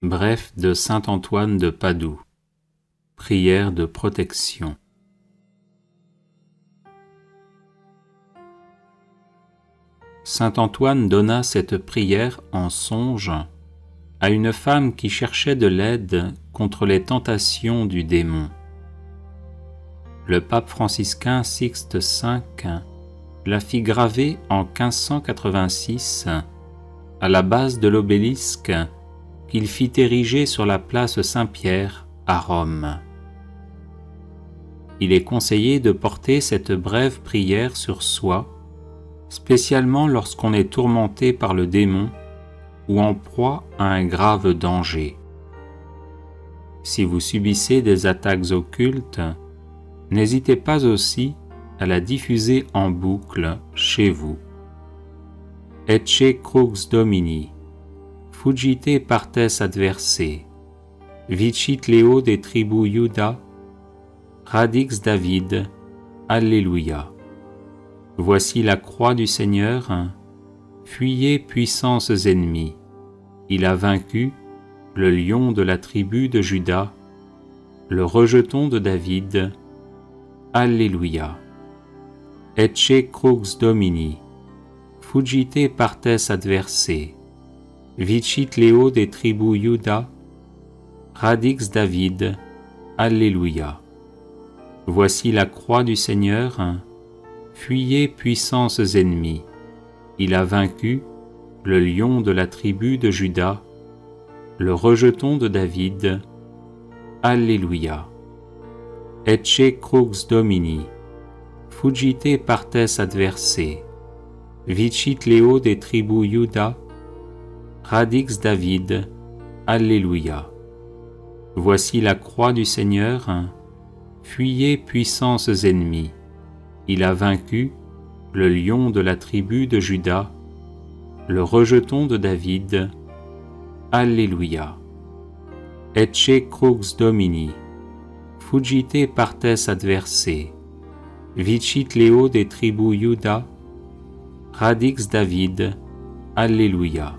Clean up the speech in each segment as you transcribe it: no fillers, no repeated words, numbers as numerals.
Bref de saint Antoine de Padoue. Prière de protection. Saint Antoine donna cette prière en songe à une femme qui cherchait de l'aide contre les tentations du démon. Le pape franciscain Sixte V la fit graver en 1586 à la base de l'obélisque qu'il fit ériger sur la place Saint-Pierre à Rome. Il est conseillé de porter cette brève prière sur soi, spécialement lorsqu'on est tourmenté par le démon ou en proie à un grave danger. Si vous subissez des attaques occultes, n'hésitez pas aussi à la diffuser en boucle chez vous. Ecce crux Domini, fuggite partes adversae, vicit Leo de tribu Iuda, radix David, Alléluia. Voici la croix du Seigneur, fuyez puissances ennemies. Il a vaincu le lion de la tribu de Juda, le rejeton de David. Alléluia. Ecce crux Domini, fuggite partes adversae, vicit Leo de tribu Iuda, radix David. Alléluia. Voici la croix du Seigneur, fuyez puissances ennemies. Il a vaincu le lion de la tribu de Juda, le rejeton de David. Alléluia. Ecce crux Domini, fuggite partes adversae, vicit Leo de tribu Iuda, radix David. Alléluia. Voici la croix du Seigneur, fuyez puissances ennemies. Il a vaincu le lion de la tribu de Juda, le rejeton de David. Alléluia. Ecce crux Domini, fuggite partes adversae, vicit Leo de tribu Iuda, radix David. Alléluia.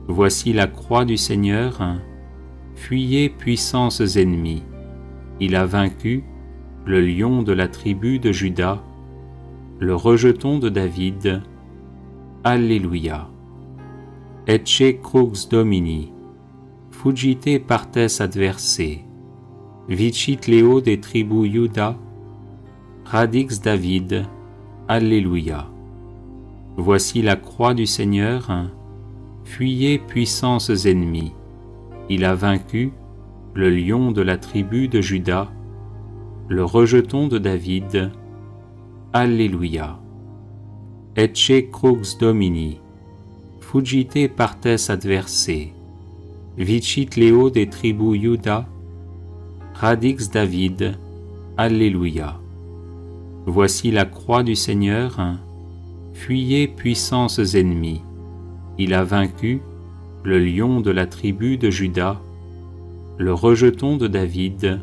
Voici la croix du Seigneur, fuyez puissances ennemies. Il a vaincu le lion de la tribu de Juda, le rejeton de David. Alléluia. Ecce crux Domini, fuggite partes adversae, vicit Leo de tribu Iuda, radix David. Alléluia. Voici la croix du Seigneur, fuyez puissances ennemies. Il a vaincu le lion de la tribu de Juda, le rejeton de David. Alléluia. Ecce crux Domini, fuggite partes adversae, vicit Leo de tribu Iuda, radix David. Alléluia. Voici la croix du Seigneur, fuyez puissances ennemies. Il a vaincu le lion de la tribu de Juda, le rejeton de David.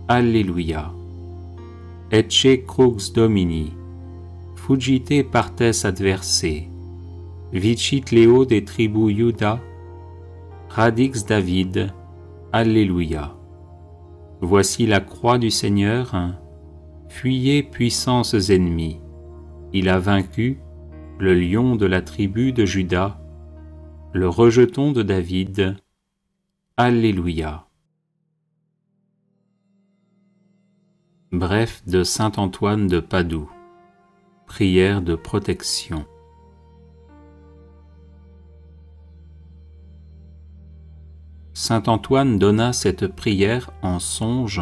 Alléluia. Ecce crux Domini, fuggite partes adversae, vicit Leo de tribu Iuda, radix David. Alléluia. Voici la croix du Seigneur, fuyez puissances ennemies. Il a vaincu le lion de la tribu de Juda, le rejeton de David. Alléluia. Bref de saint Antoine de Padoue. Prière de protection. Saint Antoine donna cette prière en songe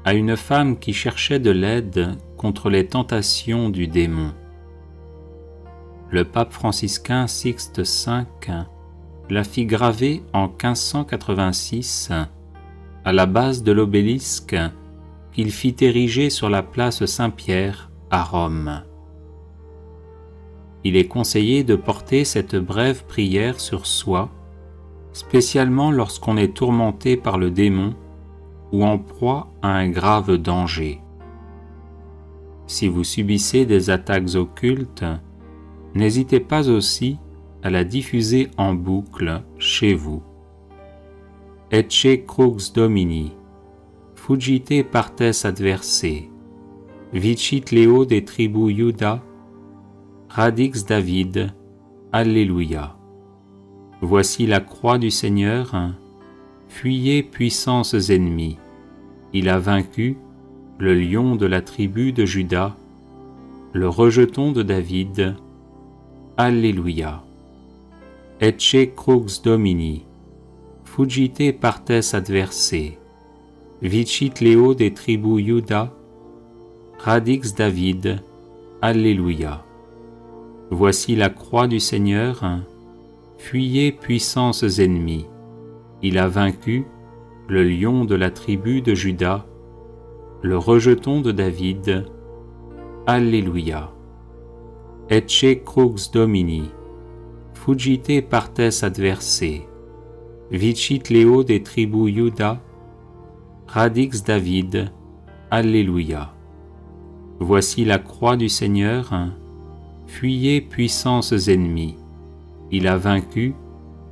à une femme qui cherchait de l'aide contre les tentations du démon. Le pape franciscain Sixte V la fit graver en 1586 à la base de l'obélisque qu'il fit ériger sur la place Saint-Pierre à Rome. Il est conseillé de porter cette brève prière sur soi, spécialement lorsqu'on est tourmenté par le démon ou en proie à un grave danger. Si vous subissez des attaques occultes, n'hésitez pas aussi à la diffuser en boucle chez vous. Ecce crux Domini, fuggite partes adversae, vicit Leo de tribu Iuda, radix David, Alléluia. Voici la croix du Seigneur, fuyez puissances ennemies, il a vaincu le lion de la tribu de Juda, le rejeton de David, Alléluia. Ecce crux Domini, fuggite partes adversae, vicit Leo de tribu Iuda, radix David, Alléluia. Voici la croix du Seigneur, fuyez puissances ennemies, il a vaincu le lion de la tribu de Juda, le rejeton de David, Alléluia. Ecce crux Domini, fuggite partes adversae, vicit Leo de tribu Iuda, radix David, Alléluia. Voici la croix du Seigneur, fuyez puissances ennemies, il a vaincu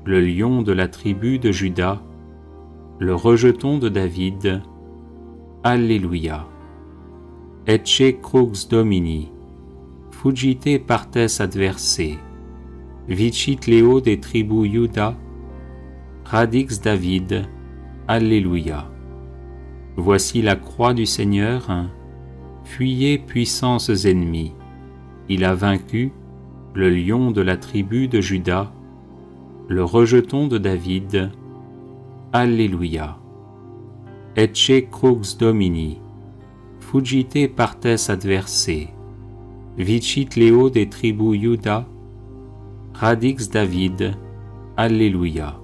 le lion de la tribu de Juda, le rejeton de David, Alléluia. Ecce crux Domini, fuggite partes adversae, vicit Leo de tribu Iuda, radix David, Alléluia. Voici la croix du Seigneur, fuyez puissances ennemies, il a vaincu le lion de la tribu de Juda, le rejeton de David, Alléluia. Ecce crux Domini, fuggite partes adversae, vicit Leo de tribu Iuda, radix David, Alléluia.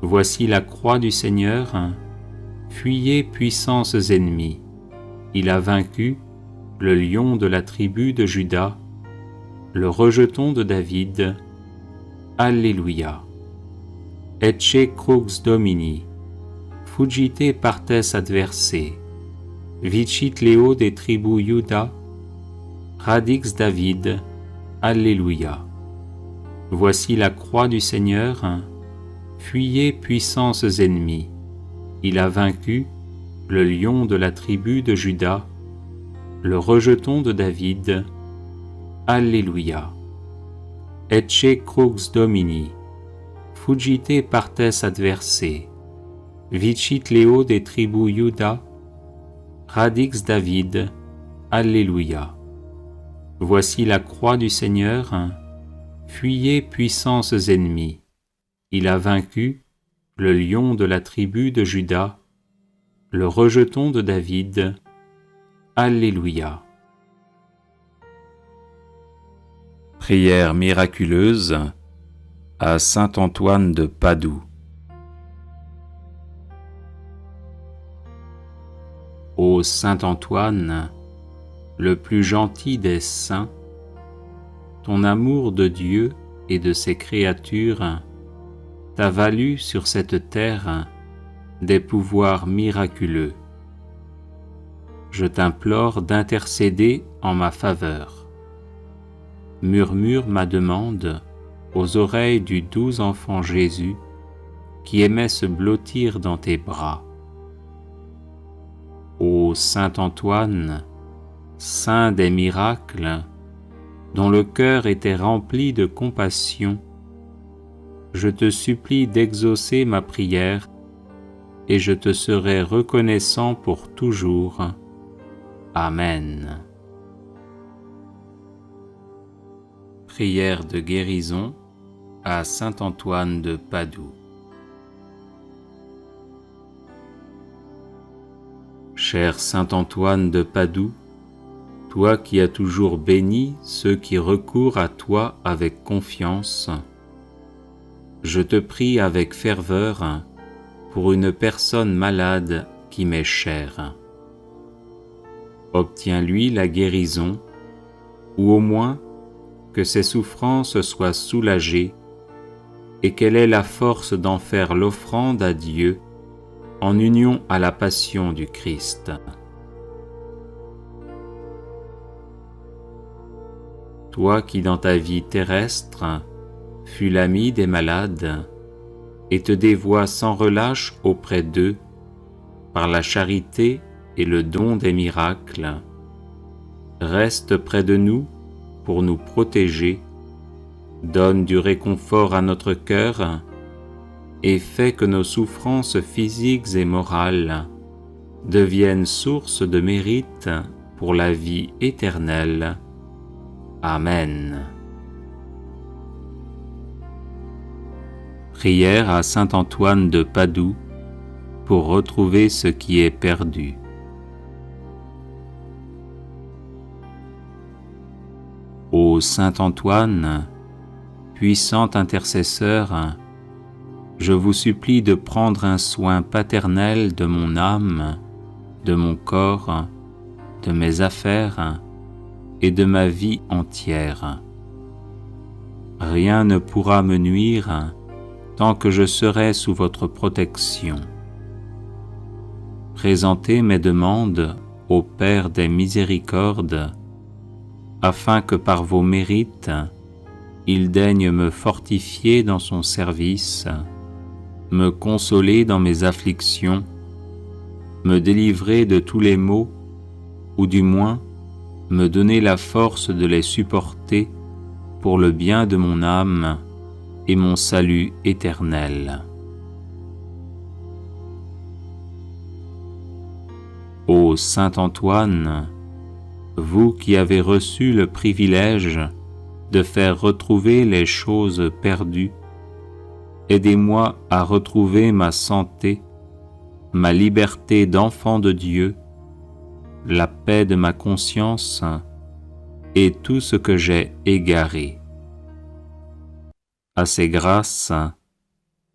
Voici la croix du Seigneur, fuyez puissances ennemies, il a vaincu le lion de la tribu de Juda, le rejeton de David, Alléluia. Ecce crux Domini, fuggite partes adversae, vicit Leo de tribu Iuda, radix David, Alléluia. Voici la croix du Seigneur, fuyez puissances ennemies, il a vaincu le lion de la tribu de Juda, le rejeton de David, Alléluia. Ecce crux Domini, fuggite partes adversae, vicit Leo de tribu Iuda, radix David, Alléluia. Voici la croix du Seigneur, fuyez puissances ennemies, il a vaincu le lion de la tribu de Juda, le rejeton de David, Alléluia. Prière miraculeuse à saint Antoine de Padoue. Ô saint Antoine, le plus gentil des saints, ton amour de Dieu et de ses créatures t'a valu sur cette terre des pouvoirs miraculeux. Je t'implore d'intercéder en ma faveur. Murmure ma demande aux oreilles du doux enfant Jésus qui aimait se blottir dans tes bras. Ô saint Antoine, saint des miracles, dont le cœur était rempli de compassion, je te supplie d'exaucer ma prière et je te serai reconnaissant pour toujours. Amen. Prière de guérison à saint Antoine de Padoue. Cher saint Antoine de Padoue, toi qui as toujours béni ceux qui recourent à toi avec confiance, je te prie avec ferveur pour une personne malade qui m'est chère. Obtiens-lui la guérison, ou au moins que ses souffrances soient soulagées et qu'elle ait la force d'en faire l'offrande à Dieu en union à la passion du Christ. Toi qui dans ta vie terrestre fus l'ami des malades, et te dévoie sans relâche auprès d'eux, par la charité et le don des miracles. Reste près de nous pour nous protéger, donne du réconfort à notre cœur et fais que nos souffrances physiques et morales deviennent source de mérite pour la vie éternelle. Amen. Prière à saint Antoine de Padoue pour retrouver ce qui est perdu. Ô saint Antoine, puissant intercesseur, je vous supplie de prendre un soin paternel de mon âme, de mon corps, de mes affaires et de ma vie entière. Rien ne pourra me nuire tant que je serai sous votre protection. Présentez mes demandes au Père des miséricordes, afin que par vos mérites, il daigne me fortifier dans son service, me consoler dans mes afflictions, me délivrer de tous les maux, ou du moins me donner la force de les supporter pour le bien de mon âme et mon salut éternel. Ô saint Antoine, vous qui avez reçu le privilège de faire retrouver les choses perdues, aidez-moi à retrouver ma santé, ma liberté d'enfant de Dieu, la paix de ma conscience et tout ce que j'ai égaré. À ces grâces,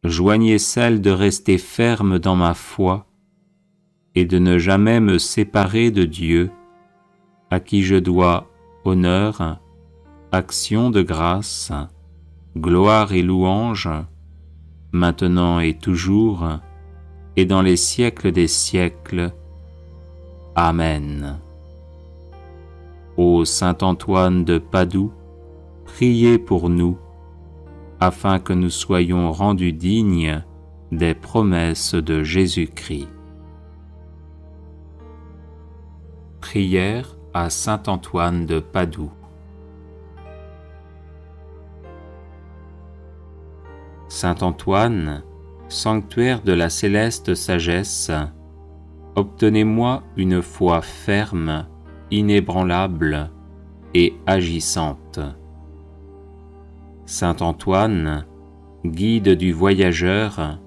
joignez celle de rester ferme dans ma foi et de ne jamais me séparer de Dieu, à qui je dois honneur, action de grâce, gloire et louange, maintenant et toujours, et dans les siècles des siècles. Amen. Ô saint Antoine de Padoue, priez pour nous, afin que nous soyons rendus dignes des promesses de Jésus-Christ. Prière à saint Antoine de Padoue. Saint Antoine, sanctuaire de la céleste sagesse, obtenez-moi une foi ferme, inébranlable et agissante. Saint Antoine, guide du voyageur,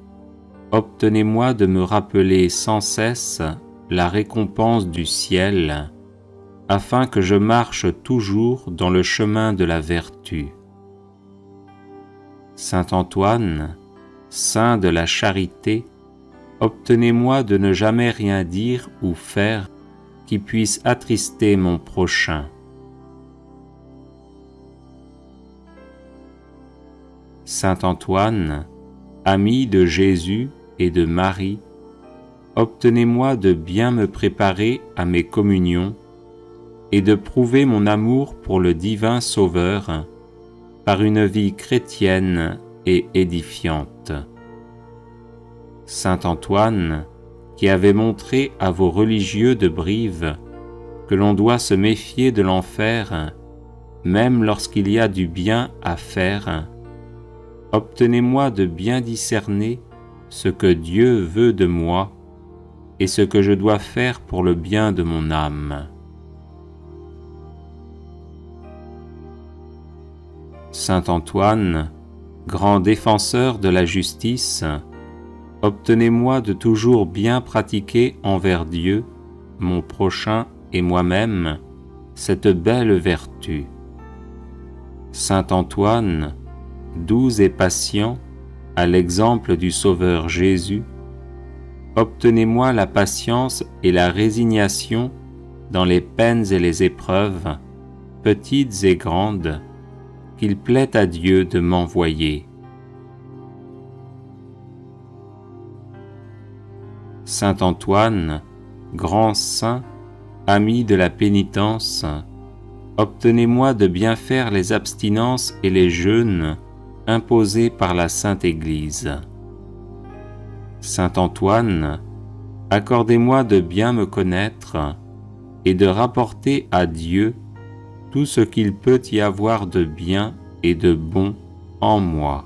obtenez-moi de me rappeler sans cesse la récompense du ciel, afin que je marche toujours dans le chemin de la vertu. Saint Antoine, saint de la charité, obtenez-moi de ne jamais rien dire ou faire qui puisse attrister mon prochain. Saint Antoine, ami de Jésus et de Marie, obtenez-moi de bien me préparer à mes communions et de prouver mon amour pour le divin Sauveur par une vie chrétienne et édifiante. Saint Antoine, qui avait montré à vos religieux de Brive que l'on doit se méfier de l'enfer, même lorsqu'il y a du bien à faire, obtenez-moi de bien discerner ce que Dieu veut de moi et ce que je dois faire pour le bien de mon âme. Saint Antoine, grand défenseur de la justice, obtenez-moi de toujours bien pratiquer envers Dieu, mon prochain et moi-même, cette belle vertu. Saint Antoine, doux et patient, à l'exemple du Sauveur Jésus, obtenez-moi la patience et la résignation dans les peines et les épreuves, petites et grandes, qu'il plaît à Dieu de m'envoyer. Saint Antoine, grand saint, ami de la pénitence, obtenez-moi de bien faire les abstinences et les jeûnes imposés par la Sainte Église. Saint Antoine, accordez-moi de bien me connaître et de rapporter à Dieu tout ce qu'il peut y avoir de bien et de bon en moi.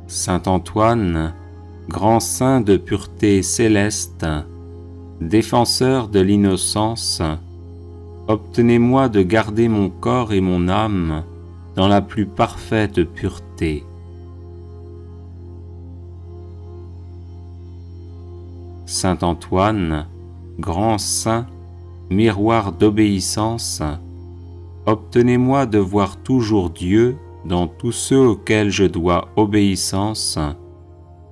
Saint Antoine, grand saint de pureté céleste, défenseur de l'innocence, obtenez-moi de garder mon corps et mon âme dans la plus parfaite pureté. Saint Antoine, grand saint, miroir d'obéissance, obtenez-moi de voir toujours Dieu dans tous ceux auxquels je dois obéissance,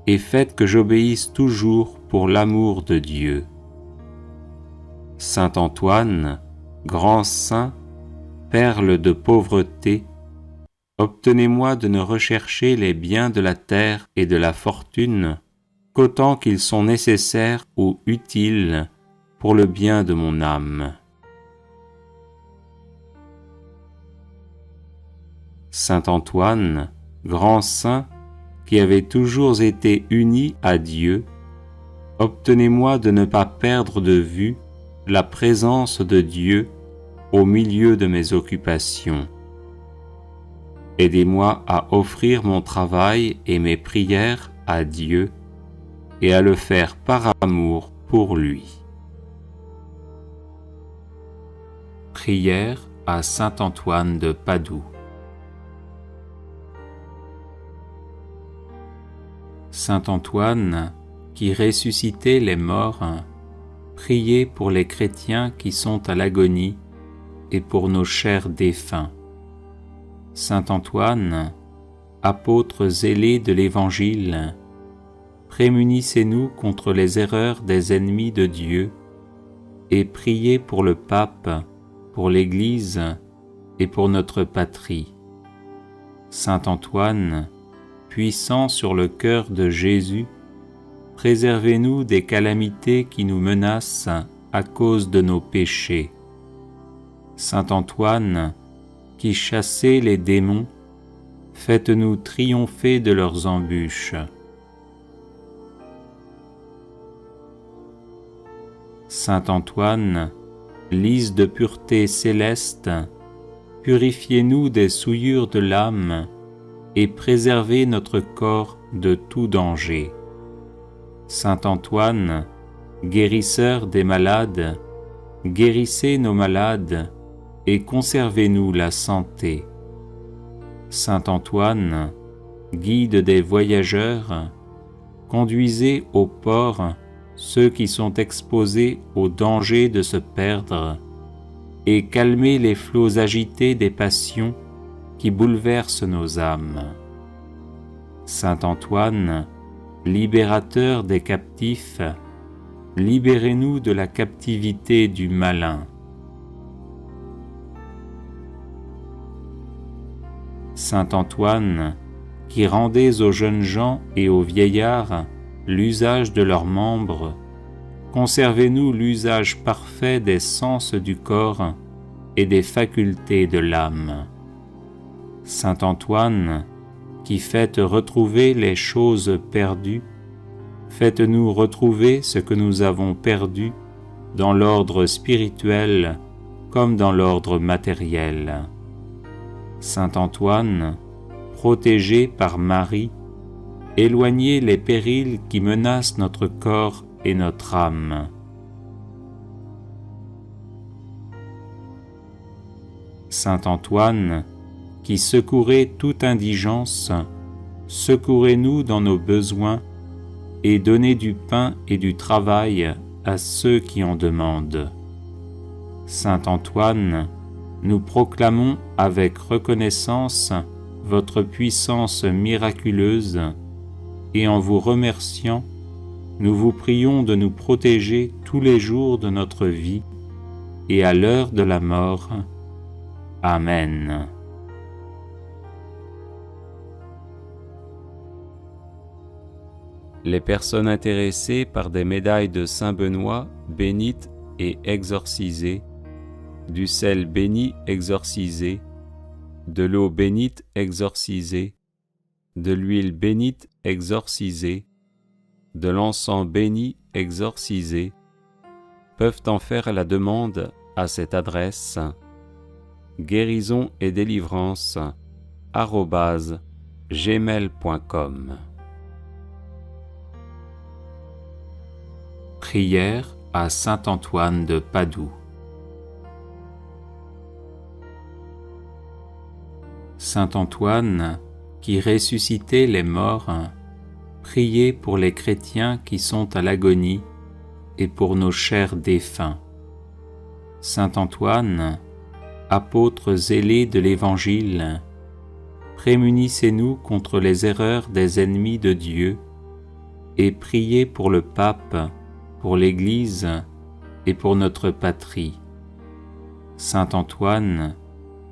et faites que j'obéisse toujours pour l'amour de Dieu. Saint Antoine, grand saint, perle de pauvreté, obtenez-moi de ne rechercher les biens de la terre et de la fortune qu'autant qu'ils sont nécessaires ou utiles pour le bien de mon âme. Saint Antoine, grand saint, qui avez toujours été uni à Dieu, obtenez-moi de ne pas perdre de vue la présence de Dieu au milieu de mes occupations. Aidez-moi à offrir mon travail et mes prières à Dieu et à le faire par amour pour lui. Prière à Saint Antoine de Padoue. Saint Antoine, qui ressuscitait les morts, priez pour les chrétiens qui sont à l'agonie et pour nos chers défunts. Saint Antoine, apôtre zélé de l'Évangile, prémunissez-nous contre les erreurs des ennemis de Dieu et priez pour le pape, pour l'Église et pour notre patrie. Saint Antoine, puissant sur le cœur de Jésus, préservez-nous des calamités qui nous menacent à cause de nos péchés. Saint Antoine, qui chassez les démons, faites-nous triompher de leurs embûches. Saint Antoine, lys de pureté céleste, purifiez-nous des souillures de l'âme et préservez notre corps de tout danger. Saint Antoine, guérisseur des malades, guérissez nos malades et conservez-nous la santé. Saint Antoine, guide des voyageurs, conduisez au port ceux qui sont exposés au danger de se perdre et calmez les flots agités des passions qui bouleversent nos âmes. Saint Antoine, libérateur des captifs, libérez-nous de la captivité du malin. Saint Antoine, qui rendez aux jeunes gens et aux vieillards l'usage de leurs membres, conservez-nous l'usage parfait des sens du corps et des facultés de l'âme. Saint Antoine, qui faites retrouver les choses perdues, faites-nous retrouver ce que nous avons perdu dans l'ordre spirituel comme dans l'ordre matériel. Saint Antoine, protégé par Marie, éloignez les périls qui menacent notre corps et notre âme. Saint Antoine, qui secourez toute indigence, secourez-nous dans nos besoins et donnez du pain et du travail à ceux qui en demandent. Saint Antoine, nous proclamons avec reconnaissance votre puissance miraculeuse et en vous remerciant, nous vous prions de nous protéger tous les jours de notre vie et à l'heure de la mort. Amen. Les personnes intéressées par des médailles de Saint Benoît bénites et exorcisées, du sel béni exorcisé, de l'eau bénite exorcisée, de l'huile bénite exorcisée, de l'encens béni exorcisé peuvent en faire la demande à cette adresse guérison et délivrance @gmail.com. Prière à saint Antoine de Padoue. Saint Antoine, qui ressuscitait les morts, priez pour les chrétiens qui sont à l'agonie et pour nos chers défunts. Saint Antoine, apôtre zélé de l'Évangile, prémunissez-nous contre les erreurs des ennemis de Dieu et priez pour le pape, pour l'Église et pour notre patrie. Saint Antoine,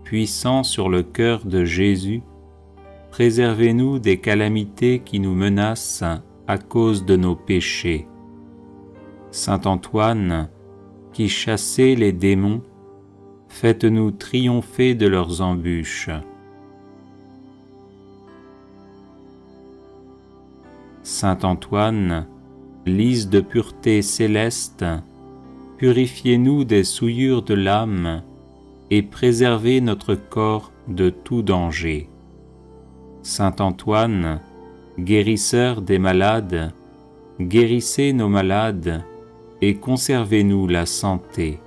puissant sur le cœur de Jésus, préservez-nous des calamités qui nous menacent à cause de nos péchés. Saint Antoine, qui chassez les démons, faites-nous triompher de leurs embûches. Saint Antoine, lys de pureté céleste, purifiez-nous des souillures de l'âme et préservez notre corps de tout danger. Saint Antoine, guérisseur des malades, guérissez nos malades et conservez-nous la santé.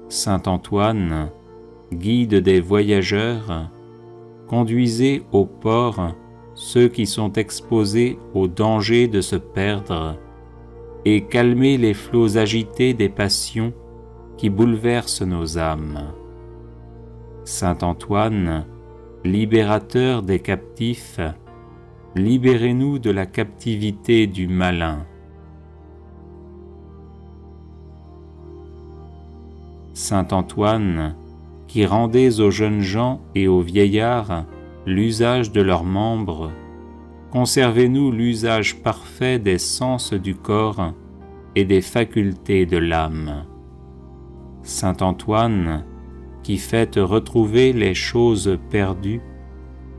Saint Antoine, guide des voyageurs, conduisez au port ceux qui sont exposés au danger de se perdre et calmez les flots agités des passions qui bouleversent nos âmes. Saint Antoine, libérateur des captifs, libérez-nous de la captivité du malin. Saint Antoine, qui rendez aux jeunes gens et aux vieillards l'usage de leurs membres, conservez-nous l'usage parfait des sens du corps et des facultés de l'âme. Saint Antoine, qui faites retrouver les choses perdues,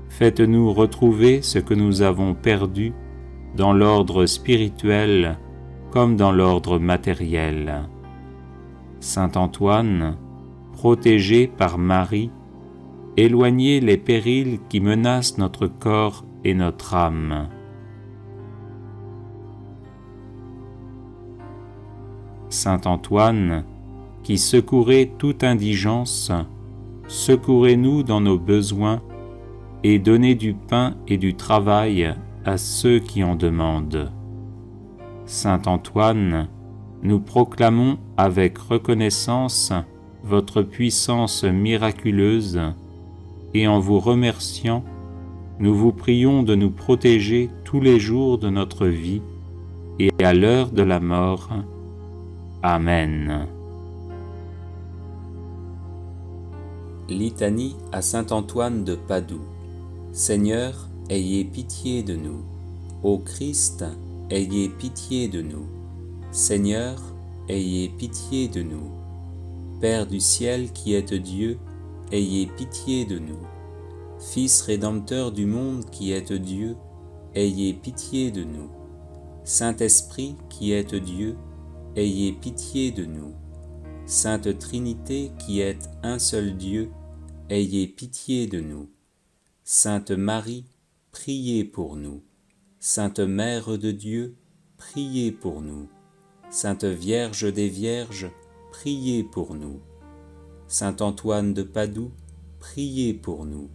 faites-nous retrouver ce que nous avons perdu dans l'ordre spirituel comme dans l'ordre matériel. Saint Antoine, protégé par Marie, éloignez les périls qui menacent notre corps et notre âme. Saint Antoine, qui secourez toute indigence, secourez-nous dans nos besoins et donnez du pain et du travail à ceux qui en demandent. Saint Antoine, nous proclamons avec reconnaissance votre puissance miraculeuse et en vous remerciant, nous vous prions de nous protéger tous les jours de notre vie et à l'heure de la mort. Amen. Litanie à saint Antoine de Padoue. Seigneur, ayez pitié de nous. Ô Christ, ayez pitié de nous. Seigneur, ayez pitié de nous. Père du ciel qui êtes Dieu, ayez pitié de nous. Fils rédempteur du monde qui êtes Dieu, ayez pitié de nous. Saint-Esprit qui êtes Dieu, ayez pitié de nous. Sainte Trinité qui êtes un seul Dieu, ayez pitié de nous. Sainte Marie, priez pour nous. Sainte Mère de Dieu, priez pour nous. Sainte Vierge des Vierges, priez pour nous. Saint Antoine de Padoue, priez pour nous.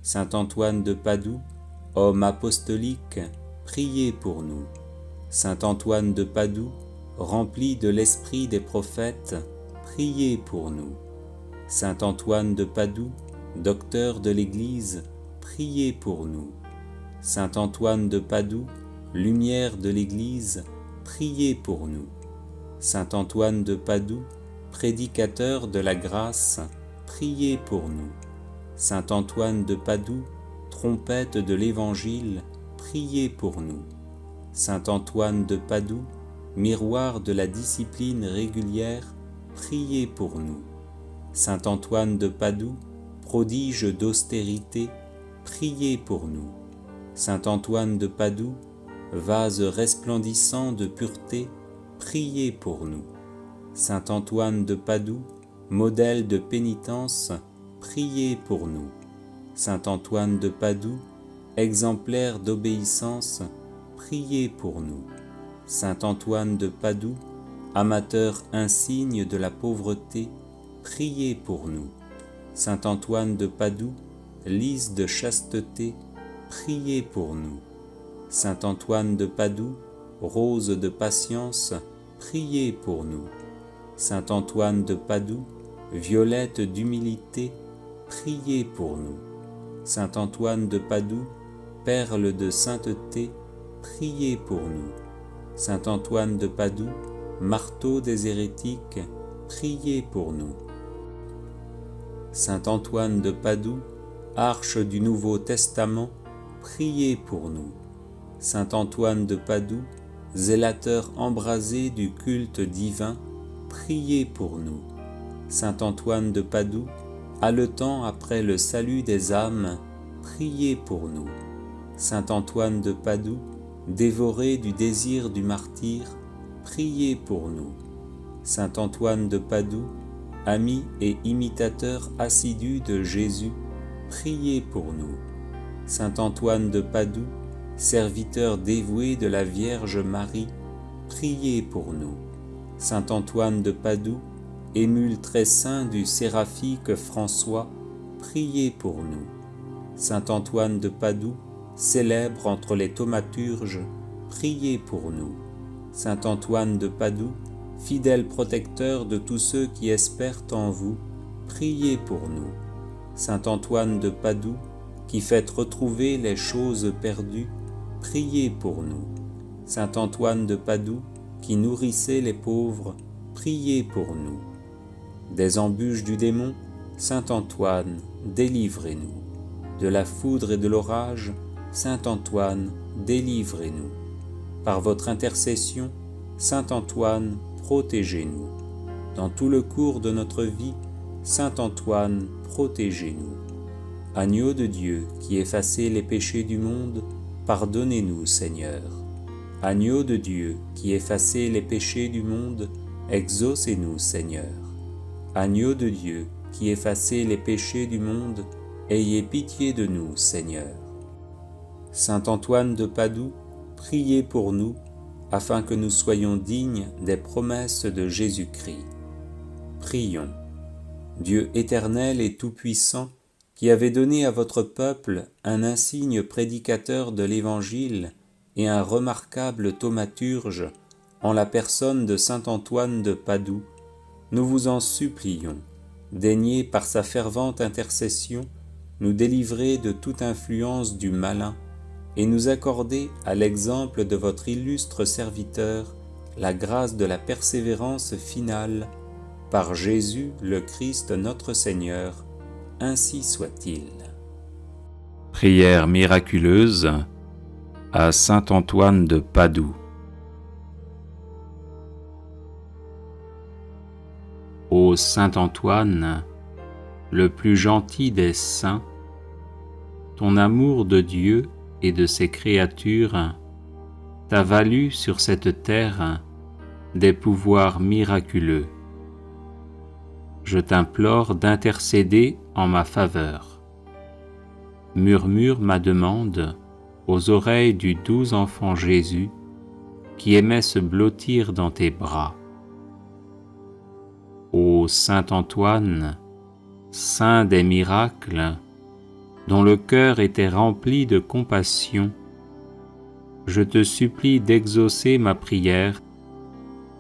Saint Antoine de Padoue, homme apostolique, priez pour nous. Saint Antoine de Padoue, rempli de l'esprit des prophètes, priez pour nous. Saint Antoine de Padoue, docteur de l'Église, priez pour nous. Saint Antoine de Padoue, lumière de l'Église, priez pour nous. Saint Antoine de Padoue, prédicateur de la grâce, priez pour nous. Saint Antoine de Padoue, trompette de l'Évangile, priez pour nous. Saint Antoine de Padoue, miroir de la discipline régulière, priez pour nous. Saint Antoine de Padoue, prodige d'austérité, priez pour nous. Saint Antoine de Padoue, vase resplendissant de pureté, priez pour nous. Saint Antoine de Padoue, modèle de pénitence, priez pour nous. Saint Antoine de Padoue, exemplaire d'obéissance, priez pour nous. Saint Antoine de Padoue, amateur insigne de la pauvreté, priez pour nous. Saint Antoine de Padoue, lys de chasteté, priez pour nous. Saint Antoine de Padoue, rose de patience, priez pour nous. Saint Antoine de Padoue, violette d'humilité, priez pour nous. Saint Antoine de Padoue, perle de sainteté, priez pour nous. Saint Antoine de Padoue, marteau des hérétiques, priez pour nous. Saint Antoine de Padoue, arche du Nouveau Testament, priez pour nous. Saint Antoine de Padoue, zélateur embrasé du culte divin, priez pour nous. Saint Antoine de Padoue, haletant après le salut des âmes, priez pour nous. Saint Antoine de Padoue, dévoré du désir du martyre, priez pour nous. Saint Antoine de Padoue, ami et imitateur assidu de Jésus, priez pour nous. Saint Antoine de Padoue, serviteur dévoué de la Vierge Marie, priez pour nous. Saint Antoine de Padoue, émule très saint du séraphique François, priez pour nous. Saint Antoine de Padoue, célèbre entre les thaumaturges, priez pour nous. Saint Antoine de Padoue, fidèle protecteur de tous ceux qui espèrent en vous, priez pour nous. Saint Antoine de Padoue, qui faites retrouver les choses perdues, priez pour nous. Saint Antoine de Padoue, qui nourrissez les pauvres, priez pour nous. Des embûches du démon, Saint Antoine, délivrez-nous. De la foudre et de l'orage, Saint Antoine, délivrez-nous. Par votre intercession, Saint Antoine, protégez-nous. Dans tout le cours de notre vie, Saint Antoine, protégez-nous. Agneau de Dieu, qui effacez les péchés du monde, pardonnez-nous, Seigneur. Agneau de Dieu, qui effacez les péchés du monde, exaucez-nous, Seigneur. Agneau de Dieu, qui effacez les péchés du monde, ayez pitié de nous, Seigneur. Saint Antoine de Padoue, priez pour nous, afin que nous soyons dignes des promesses de Jésus-Christ. Prions. Dieu éternel et tout-puissant, qui avez donné à votre peuple un insigne prédicateur de l'Évangile et un remarquable thaumaturge en la personne de saint Antoine de Padoue, nous vous en supplions, daignez par sa fervente intercession nous délivrer de toute influence du malin et nous accorder, à l'exemple de votre illustre serviteur, la grâce de la persévérance finale, par Jésus le Christ notre Seigneur, ainsi soit-il. Prière miraculeuse à saint Antoine de Padoue. Ô saint Antoine, le plus gentil des saints, ton amour de Dieu et de ses créatures t'a valu sur cette terre des pouvoirs miraculeux. Je t'implore d'intercéder en ma faveur. Murmure ma demande aux oreilles du doux enfant Jésus qui aimait se blottir dans tes bras. Ô saint Antoine, saint des miracles, dont le cœur était rempli de compassion, je te supplie d'exaucer ma prière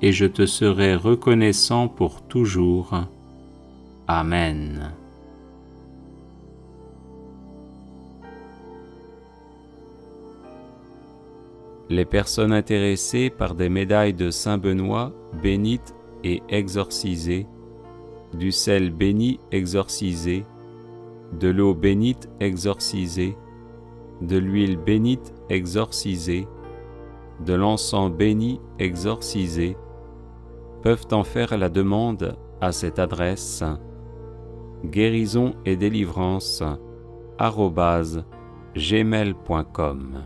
et je te serai reconnaissant pour toujours. Amen. Les personnes intéressées par des médailles de Saint Benoît bénites et exorcisées, du sel béni exorcisé, de l'eau bénite exorcisée, de l'huile bénite exorcisée, de l'encens béni exorcisé, peuvent en faire la demande à cette adresse guérison et délivrance @gmail.com.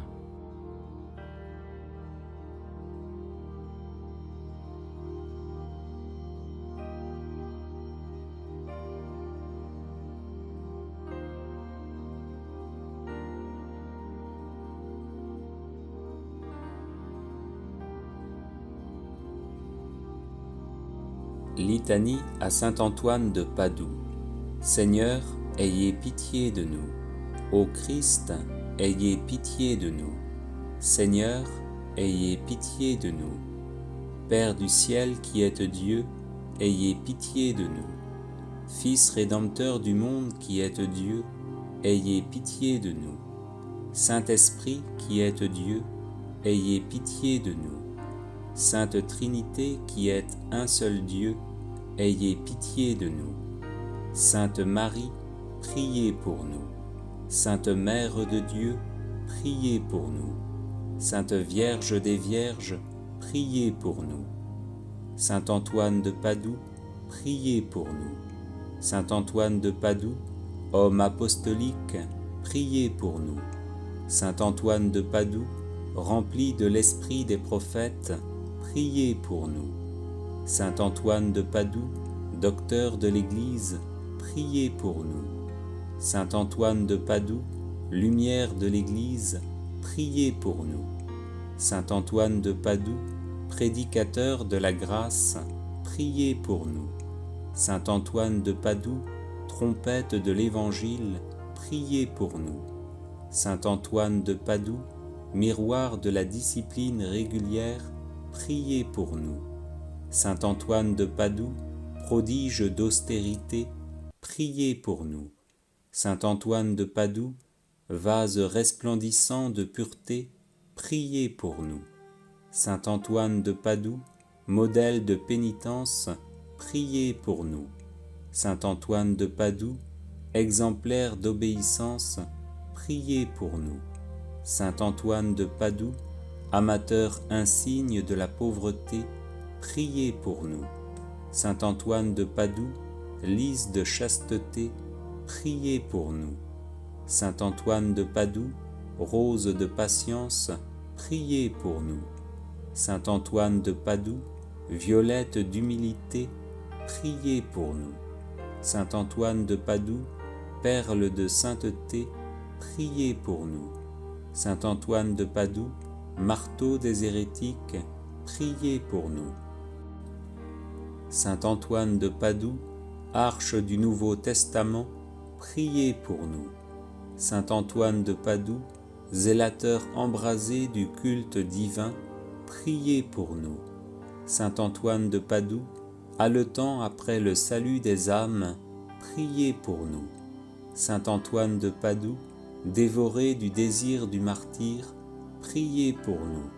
Litanie à saint Antoine de Padoue. Seigneur, ayez pitié de nous. Ô Christ, ayez pitié de nous. Seigneur, ayez pitié de nous. Père du ciel qui êtes Dieu, ayez pitié de nous. Fils rédempteur du monde qui êtes Dieu, ayez pitié de nous. Saint-Esprit qui êtes Dieu, ayez pitié de nous. Sainte Trinité qui êtes un seul Dieu, ayez pitié de nous. Sainte Marie, priez pour nous. Sainte Mère de Dieu, priez pour nous. Sainte Vierge des Vierges, priez pour nous. Saint Antoine de Padoue, priez pour nous. Saint Antoine de Padoue, homme apostolique, priez pour nous. Saint Antoine de Padoue, rempli de l'esprit des prophètes, priez pour nous. Saint Antoine de Padoue, docteur de l'Église, priez pour nous. Saint Antoine de Padoue, lumière de l'Église, priez pour nous. Saint Antoine de Padoue, prédicateur de la grâce, priez pour nous. Saint Antoine de Padoue, trompette de l'Évangile, priez pour nous. Saint Antoine de Padoue, miroir de la discipline régulière, priez pour nous. Saint Antoine de Padoue, prodige d'austérité, priez pour nous. Saint Antoine de Padoue, vase resplendissant de pureté, priez pour nous. Saint Antoine de Padoue, modèle de pénitence, priez pour nous. Saint Antoine de Padoue, exemplaire d'obéissance, priez pour nous. Saint Antoine de Padoue, amateur insigne de la pauvreté, priez pour nous. Saint Antoine de Padoue, lys de chasteté, priez pour nous. Saint Antoine de Padoue, rose de patience, priez pour nous. Saint Antoine de Padoue, violette d'humilité, priez pour nous. Saint Antoine de Padoue, perle de sainteté, priez pour nous. Saint Antoine de Padoue, marteau des hérétiques, priez pour nous. Saint Antoine de Padoue, arche du Nouveau Testament, priez pour nous. Saint Antoine de Padoue, zélateur embrasé du culte divin, priez pour nous. Saint Antoine de Padoue, haletant après le salut des âmes, priez pour nous. Saint Antoine de Padoue, dévoré du désir du martyre, priez pour nous.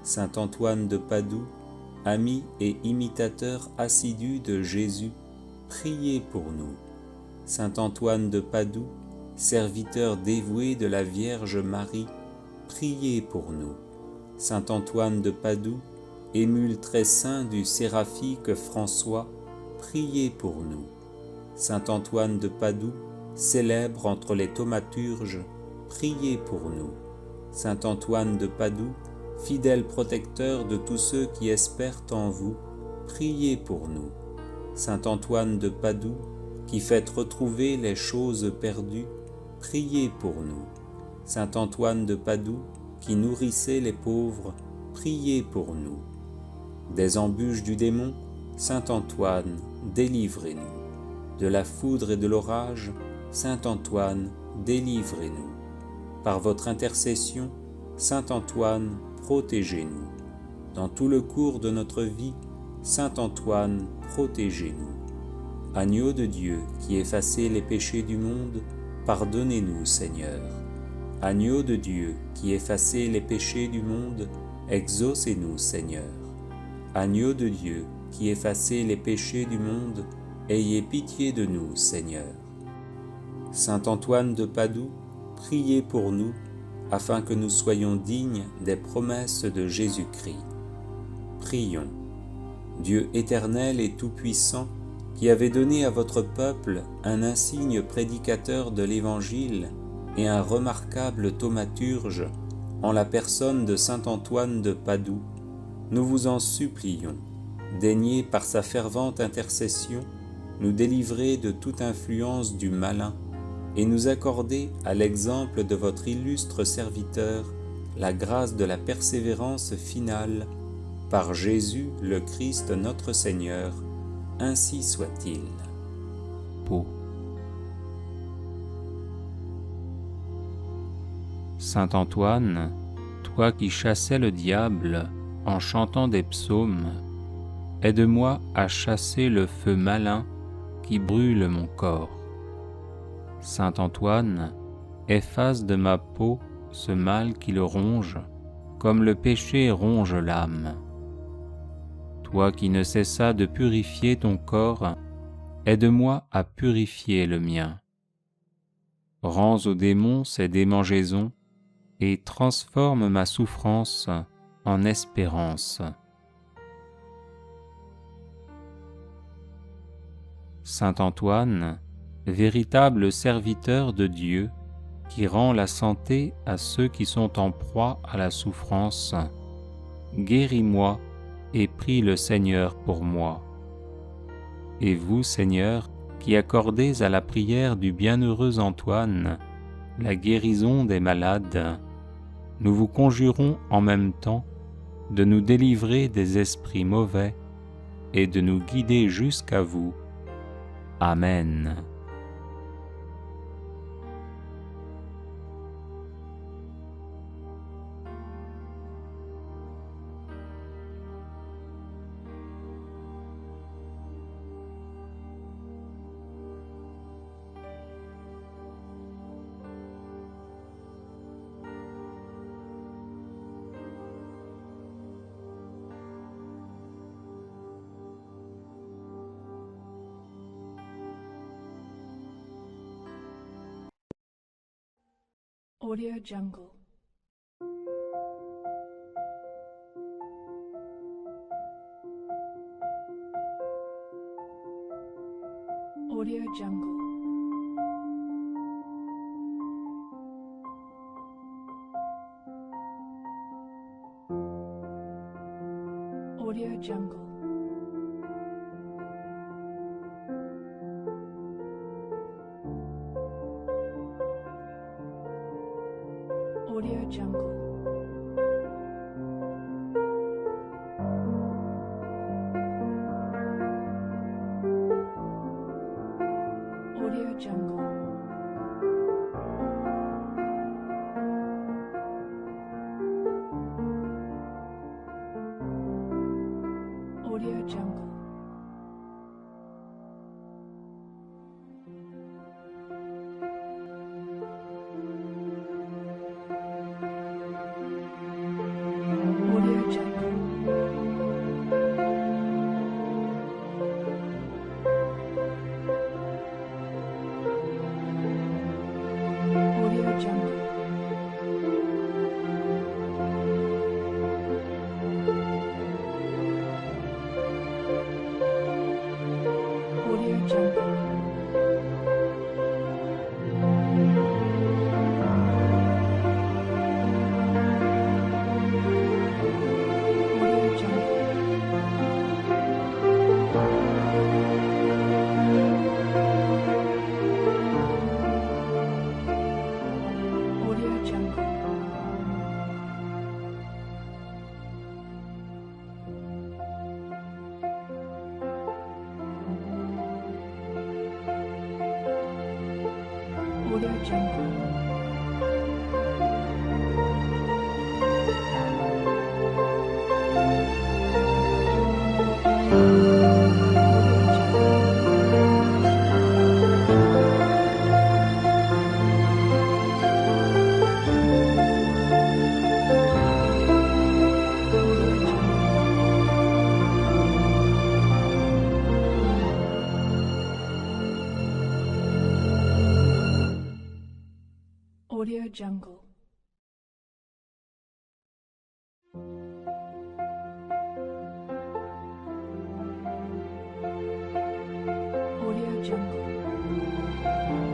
Saint Antoine de Padoue, ami et imitateur assidu de Jésus, priez pour nous. Saint Antoine de Padoue, serviteur dévoué de la Vierge Marie, priez pour nous. Saint Antoine de Padoue, émule très saint du séraphique François, priez pour nous. Saint Antoine de Padoue, célèbre entre les thaumaturges, priez pour nous. Saint Antoine de Padoue, fidèle protecteur de tous ceux qui espèrent en vous, priez pour nous. Saint Antoine de Padoue, qui faites retrouver les choses perdues, priez pour nous. Saint Antoine de Padoue, qui nourrissait les pauvres, priez pour nous. Des embûches du démon, Saint Antoine, délivrez-nous. De la foudre et de l'orage, Saint Antoine, délivrez-nous. Par votre intercession, Saint Antoine, protégez-nous. Dans tout le cours de notre vie, Saint Antoine, protégez-nous. Agneau de Dieu qui effacez les péchés du monde, pardonnez-nous, Seigneur. Agneau de Dieu qui effacez les péchés du monde, exaucez-nous, Seigneur. Agneau de Dieu qui effacez les péchés du monde, ayez pitié de nous, Seigneur. Saint Antoine de Padoue, priez pour nous, afin que nous soyons dignes des promesses de Jésus-Christ. Prions. Dieu éternel et tout-puissant, qui avez donné à votre peuple un insigne prédicateur de l'Évangile et un remarquable thaumaturge en la personne de saint Antoine de Padoue, nous vous en supplions, daignez par sa fervente intercession nous délivrer de toute influence du malin et nous accorder, à l'exemple de votre illustre serviteur, la grâce de la persévérance finale, par Jésus le Christ notre Seigneur. Ainsi soit-il. Po. Saint Antoine, toi qui chassais le diable en chantant des psaumes, aide-moi à chasser le feu malin qui brûle mon corps. Saint Antoine, efface de ma peau ce mal qui le ronge, comme le péché ronge l'âme. Toi qui ne cessas de purifier ton corps, aide-moi à purifier le mien. Rends aux démons ces démangeaisons et transforme ma souffrance en espérance. Saint Antoine, véritable serviteur de Dieu, qui rend la santé à ceux qui sont en proie à la souffrance, guéris-moi et prie le Seigneur pour moi. Et vous, Seigneur, qui accordez à la prière du bienheureux Antoine la guérison des malades, nous vous conjurons en même temps de nous délivrer des esprits mauvais et de nous guider jusqu'à vous. Amen. Audio Jungle. Audio Jungle. Audio Jungle. Audio Jungle. Audio Jungle. Audio Jungle. Audio Jungle. Audio Jungle. Audio Jungle. Audio Jungle. Audio Jungle. Audio Jungle. Audio Jungle. Audio Jungle.